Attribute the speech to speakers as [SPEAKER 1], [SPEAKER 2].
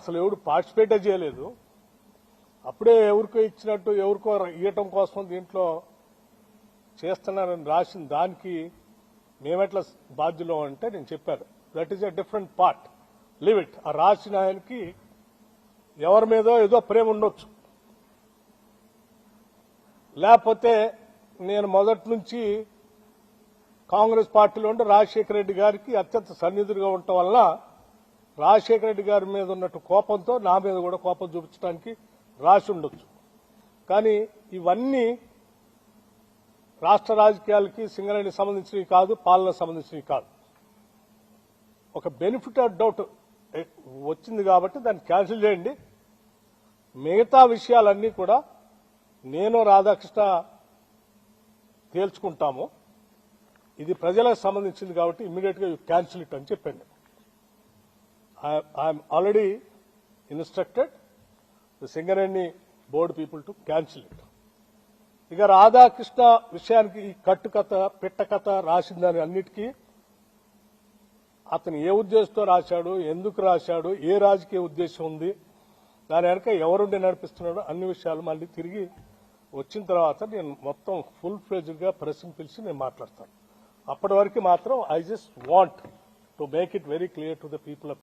[SPEAKER 1] అసలు ఎవరు పార్టిసిపేటే చేయలేదు. అప్పుడే ఎవరికో ఇచ్చినట్టు ఎవరికో ఇవ్వటం కోసం దీంట్లో చేస్తున్నారని రాసిన దానికి మేమెట్లా బాధ్యులం అంటే నేను చెప్పాను, that is a different part, live it. ఆ రాసిన ఆయనకి ఎవరి మీదో ఏదో ప్రేమ ఉండొచ్చు, లేకపోతే నేను మొదటి నుంచి కాంగ్రెస్ పార్టీలో ఉండి రాజశేఖర రెడ్డి గారికి అత్యంత సన్నిధులుగా ఉండటం వల్ల రాజశేఖర రెడ్డి గారి మీద ఉన్నట్టు కోపంతో నా మీద కూడా కోపం చూపించడానికి రాసి ఉండొచ్చు. కానీ ఇవన్నీ రాష్ట్ర రాజకీయాలకి సింగరేణికి సంబంధించినవి కాదు, పాలనకు సంబంధించినవి కాదు. ఒక బెనిఫిట్ ఆఫ్ డౌట్ వచ్చింది కాబట్టి దాన్ని క్యాన్సిల్ చేయండి. మిగతా విషయాలన్నీ కూడా నేను రాధాకృష్ణ తేల్చుకుంటాము. ఇది ప్రజలకు సంబంధించింది కాబట్టి ఇమ్మీడియట్ గా క్యాన్సిల్ ఇట్ అని చెప్పండి. I'm already instructed the Singareni board people to cancel it. ఇక రాధాకృష్ణ విషయానికి ఈ కట్టుకథ పిట్టకథ రాసిందని అన్నిటికీ అతను ఏ ఉద్దేశంతో రాశాడు, ఎందుకు రాశాడు, ఏ రాజకీయ ఉద్దేశం ఉంది, దాని వెనక ఎవరుండి నడిపిస్తున్నాడో అన్ని విషయాలు మళ్ళీ తిరిగి వచ్చిన తర్వాత నేను మొత్తం ఫుల్ ఫ్లెడ్జ్డ్ గా ప్రెస్ని పిలిచి నేను మాట్లాడతాను. అప్పటి వరకు మాత్రం I just want to make it very clear to the people of